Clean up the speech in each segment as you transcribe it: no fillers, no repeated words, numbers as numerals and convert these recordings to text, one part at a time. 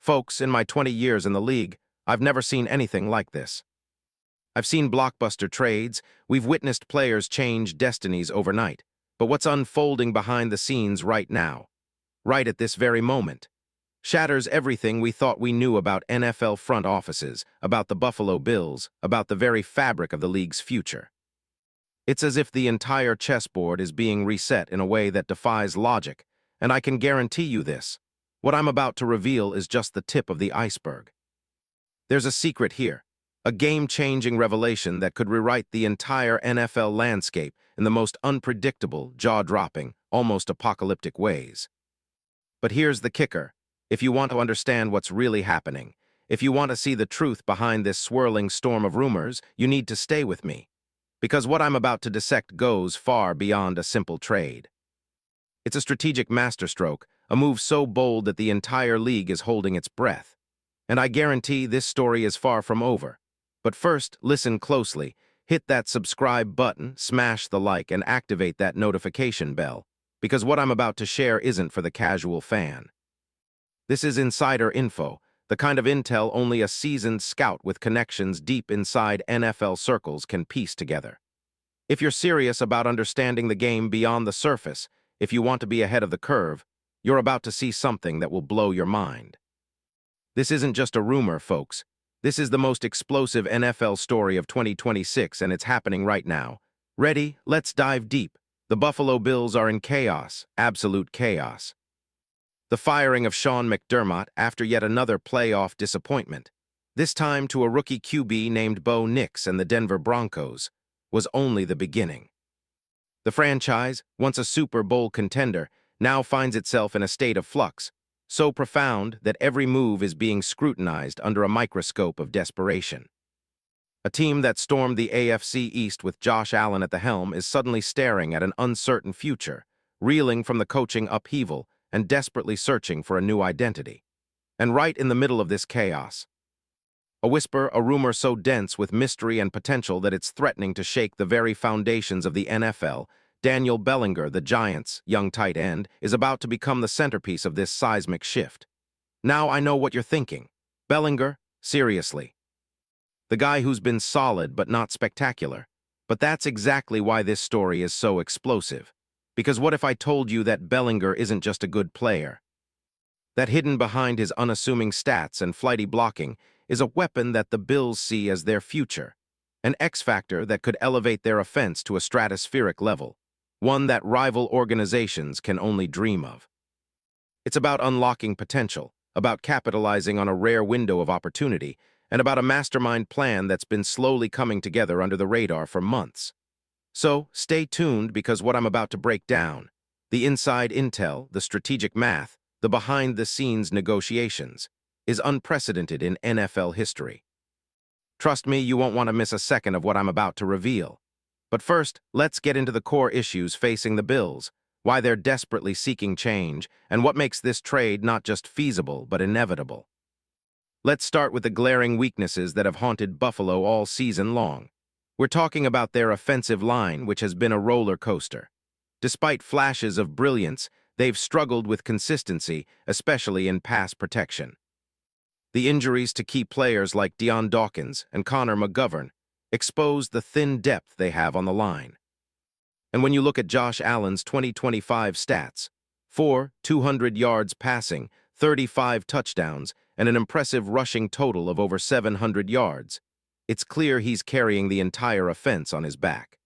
Folks, in my 20 years in the league, I've never seen anything like this. I've seen blockbuster trades, we've witnessed players change destinies overnight, but what's unfolding behind the scenes right now, right at this very moment, shatters everything we thought we knew about NFL front offices, about the Buffalo Bills, about the very fabric of the league's future. It's as if the entire chessboard is being reset in a way that defies logic, and I can guarantee you this. What I'm about to reveal is just the tip of the iceberg. There's a secret here, a game-changing revelation that could rewrite the entire NFL landscape in the most unpredictable, jaw-dropping, almost apocalyptic ways. But here's the kicker. If you want to understand what's really happening, if you want to see the truth behind this swirling storm of rumors, you need to stay with me. Because what I'm about to dissect goes far beyond a simple trade. It's a strategic masterstroke, a move so bold that the entire league is holding its breath. And I guarantee this story is far from over. But first, listen closely, hit that subscribe button, smash the like, and activate that notification bell, because what I'm about to share isn't for the casual fan. This is insider info, the kind of intel only a seasoned scout with connections deep inside NFL circles can piece together. If you're serious about understanding the game beyond the surface, if you want to be ahead of the curve, you're about to see something that will blow your mind. This isn't just a rumor, folks. This is the most explosive NFL story of 2026, and it's happening right now. Ready? Let's dive deep. The Buffalo Bills are in chaos, absolute chaos. The firing of Sean McDermott after yet another playoff disappointment, this time to a rookie QB named Bo Nix and the Denver Broncos, was only the beginning. The franchise, once a Super Bowl contender, now finds itself in a state of flux, so profound that every move is being scrutinized under a microscope of desperation. A team that stormed the AFC East with Josh Allen at the helm is suddenly staring at an uncertain future, reeling from the coaching upheaval and desperately searching for a new identity. And right in the middle of this chaos, a whisper, a rumor so dense with mystery and potential that it's threatening to shake the very foundations of the NFL, Daniel Bellinger, the Giants' young tight end, is about to become the centerpiece of this seismic shift. Now I know what you're thinking. Bellinger? Seriously. The guy who's been solid but not spectacular. But that's exactly why this story is so explosive. Because what if I told you that Bellinger isn't just a good player? That hidden behind his unassuming stats and flighty blocking is a weapon that the Bills see as their future, an X-factor that could elevate their offense to a stratospheric level, one that rival organizations can only dream of. It's about unlocking potential, about capitalizing on a rare window of opportunity, and about a mastermind plan that's been slowly coming together under the radar for months. So, stay tuned because what I'm about to break down, the inside intel, the strategic math, the behind-the-scenes negotiations, is unprecedented in NFL history. Trust me, you won't want to miss a second of what I'm about to reveal. But first, let's get into the core issues facing the Bills, why they're desperately seeking change, and what makes this trade not just feasible but inevitable. Let's start with the glaring weaknesses that have haunted Buffalo all season long. We're talking about their offensive line, which has been a roller coaster. Despite flashes of brilliance, they've struggled with consistency, especially in pass protection. The injuries to key players like Deion Dawkins and Connor McGovern expose the thin depth they have on the line. And when you look at Josh Allen's 2025 stats, 200 yards passing, 35 touchdowns, and an impressive rushing total of over 700 yards, it's clear he's carrying the entire offense on his back.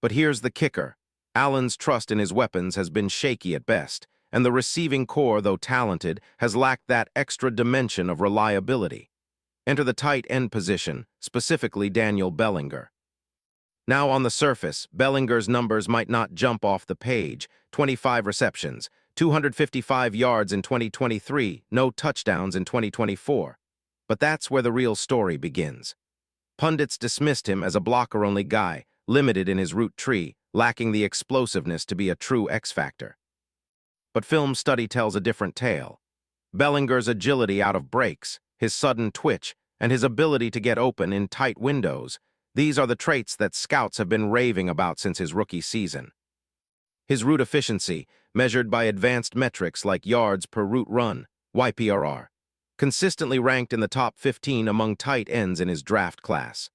But here's the kicker. Allen's trust in his weapons has been shaky at best, and the receiving core, though talented, has lacked that extra dimension of reliability. Enter the tight end position, specifically Daniel Bellinger. Now on the surface, Bellinger's numbers might not jump off the page. 25 receptions, 255 yards in 2023, no touchdowns in 2024. But that's where the real story begins. Pundits dismissed him as a blocker-only guy, limited in his route tree, lacking the explosiveness to be a true X-factor. But film study tells a different tale. Bellinger's agility out of breaks, his sudden twitch, and his ability to get open in tight windows, these are the traits that scouts have been raving about since his rookie season. His route efficiency, measured by advanced metrics like yards per route run, YPRR, consistently ranked in the top 15 among tight ends in his draft class.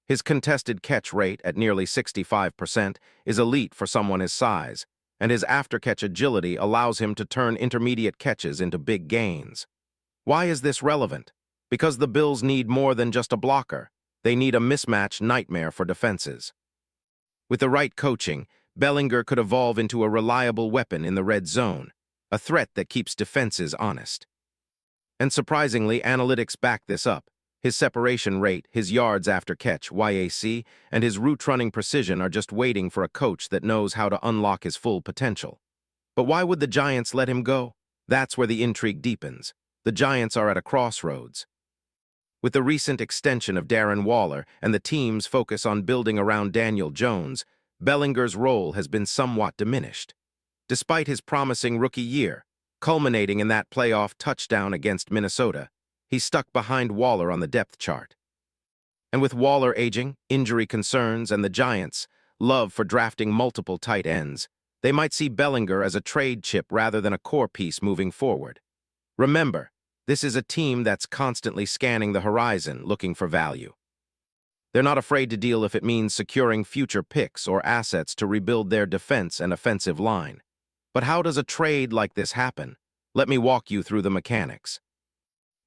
His contested catch rate at nearly 65% is elite for someone his size, and his after-catch agility allows him to turn intermediate catches into big gains. Why is this relevant? Because the Bills need more than just a blocker. They need a mismatch nightmare for defenses. With the right coaching, Bellinger could evolve into a reliable weapon in the red zone, a threat that keeps defenses honest. And surprisingly, analytics back this up. His separation rate, his yards after catch, YAC, and his route-running precision are just waiting for a coach that knows how to unlock his full potential. But why would the Giants let him go? That's where the intrigue deepens. The Giants are at a crossroads. With the recent extension of Darren Waller and the team's focus on building around Daniel Jones, Bellinger's role has been somewhat diminished. Despite his promising rookie year, culminating in that playoff touchdown against Minnesota, he's stuck behind Waller on the depth chart. And with Waller aging, injury concerns, and the Giants' love for drafting multiple tight ends, they might see Bellinger as a trade chip rather than a core piece moving forward. Remember, this is a team that's constantly scanning the horizon, looking for value. They're not afraid to deal if it means securing future picks or assets to rebuild their defense and offensive line. But how does a trade like this happen? Let me walk you through the mechanics.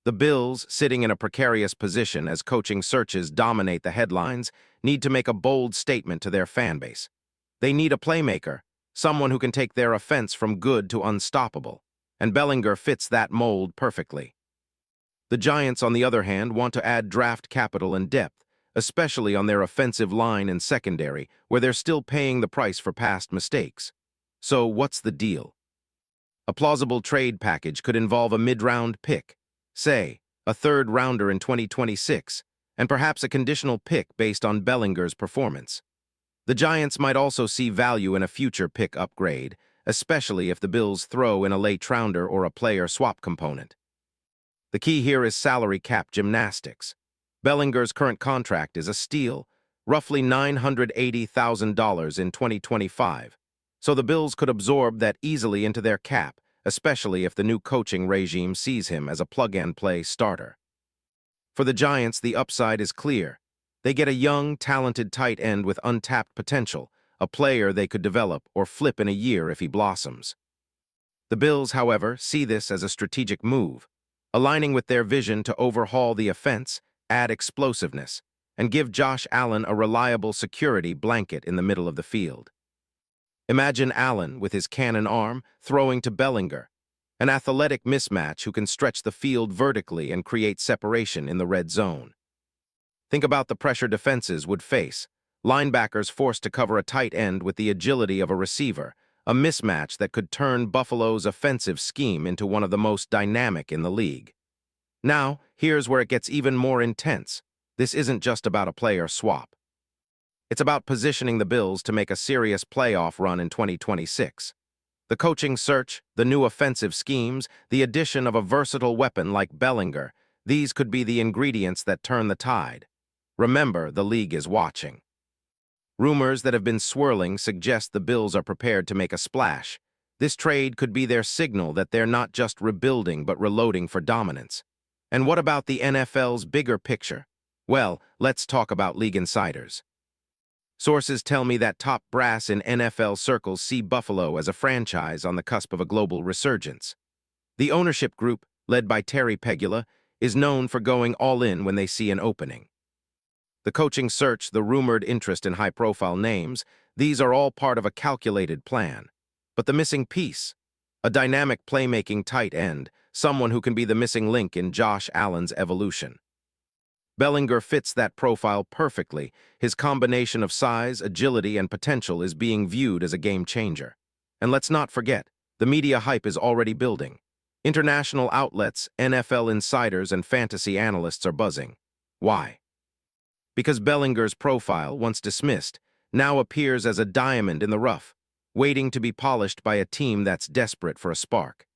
The Bills, sitting in a precarious position as coaching searches dominate the headlines, need to make a bold statement to their fanbase. They need a playmaker, someone who can take their offense from good to unstoppable, and Bellinger fits that mold perfectly. The Giants, on the other hand, want to add draft capital and depth, especially on their offensive line and secondary, where they're still paying the price for past mistakes. So what's the deal? A plausible trade package could involve a mid-round pick, say, a third-rounder in 2026, and perhaps a conditional pick based on Bellinger's performance. The Giants might also see value in a future pick upgrade, especially if the Bills throw in a late-rounder or a player swap component. The key here is salary cap gymnastics. Bellinger's current contract is a steal, roughly $980,000 in 2025, so the Bills could absorb that easily into their cap, especially if the new coaching regime sees him as a plug-and-play starter. For the Giants, the upside is clear. They get a young, talented tight end with untapped potential, a player they could develop or flip in a year if he blossoms. The Bills, however, see this as a strategic move, aligning with their vision to overhaul the offense, add explosiveness, and give Josh Allen a reliable security blanket in the middle of the field. Imagine Allen, with his cannon arm, throwing to Bellinger, an athletic mismatch who can stretch the field vertically and create separation in the red zone. Think about the pressure defenses would face. Linebackers forced to cover a tight end with the agility of a receiver, a mismatch that could turn Buffalo's offensive scheme into one of the most dynamic in the league. Now, here's where it gets even more intense. This isn't just about a player swap. It's about positioning the Bills to make a serious playoff run in 2026. The coaching search, the new offensive schemes, the addition of a versatile weapon like Bellinger, these could be the ingredients that turn the tide. Remember, the league is watching. Rumors that have been swirling suggest the Bills are prepared to make a splash. This trade could be their signal that they're not just rebuilding but reloading for dominance. And what about the NFL's bigger picture? Well, let's talk about league insiders. Sources tell me that top brass in NFL circles see Buffalo as a franchise on the cusp of a global resurgence. The ownership group, led by Terry Pegula, is known for going all in when they see an opening. The coaching search, the rumored interest in high-profile names, these are all part of a calculated plan. But the missing piece, a dynamic playmaking tight end, someone who can be the missing link in Josh Allen's evolution. Bellinger fits that profile perfectly. His combination of size, agility, and potential is being viewed as a game changer. And let's not forget, the media hype is already building. International outlets, NFL insiders, and fantasy analysts are buzzing. Why? Because Bellinger's profile, once dismissed, now appears as a diamond in the rough, waiting to be polished by a team that's desperate for a spark.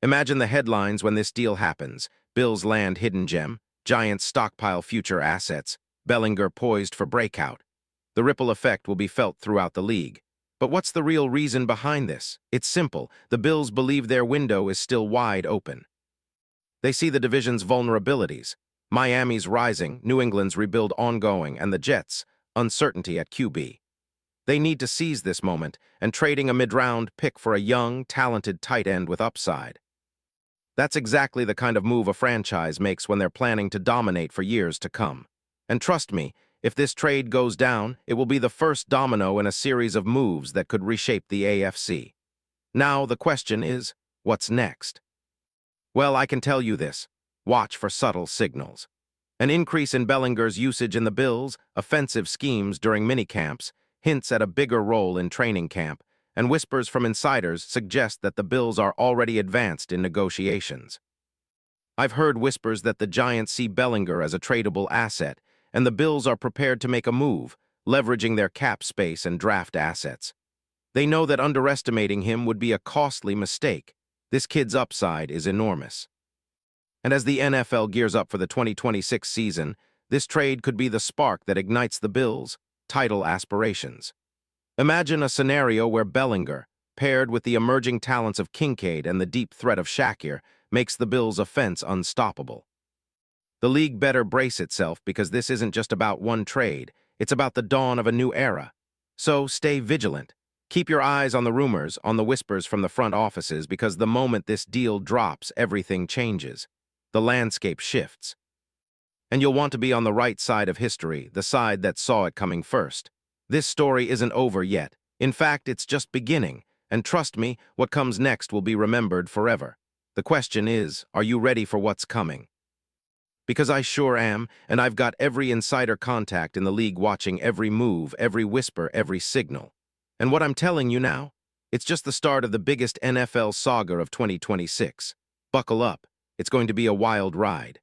Imagine the headlines when this deal happens. Bills land hidden gem, Giants stockpile future assets, Bellinger poised for breakout. The ripple effect will be felt throughout the league. But what's the real reason behind this? It's simple. The Bills believe their window is still wide open. They see the division's vulnerabilities. Miami's rising, New England's rebuild ongoing, and the Jets' uncertainty at QB. They need to seize this moment and trading a mid-round pick for a young, talented tight end with upside. That's exactly the kind of move a franchise makes when they're planning to dominate for years to come. And trust me, if this trade goes down, it will be the first domino in a series of moves that could reshape the AFC. Now, the question is, what's next? Well, I can tell you this. Watch for subtle signals. An increase in Bellinger's usage in the Bills' offensive schemes during minicamps hints at a bigger role in training camp, and whispers from insiders suggest that the Bills are already advanced in negotiations. I've heard whispers that the Giants see Bellinger as a tradable asset, and the Bills are prepared to make a move, leveraging their cap space and draft assets. They know that underestimating him would be a costly mistake. This kid's upside is enormous. And as the NFL gears up for the 2026 season, this trade could be the spark that ignites the Bills' title aspirations. Imagine a scenario where Bellinger, paired with the emerging talents of Kincaid and the deep threat of Shakir, makes the Bills' offense unstoppable. The league better brace itself because this isn't just about one trade, it's about the dawn of a new era. So stay vigilant. Keep your eyes on the rumors, on the whispers from the front offices, because the moment this deal drops, everything changes. The landscape shifts. And you'll want to be on the right side of history, the side that saw it coming first. This story isn't over yet. In fact, it's just beginning. And trust me, what comes next will be remembered forever. The question is, are you ready for what's coming? Because I sure am, and I've got every insider contact in the league watching every move, every whisper, every signal. And what I'm telling you now, it's just the start of the biggest NFL saga of 2026. Buckle up. It's going to be a wild ride.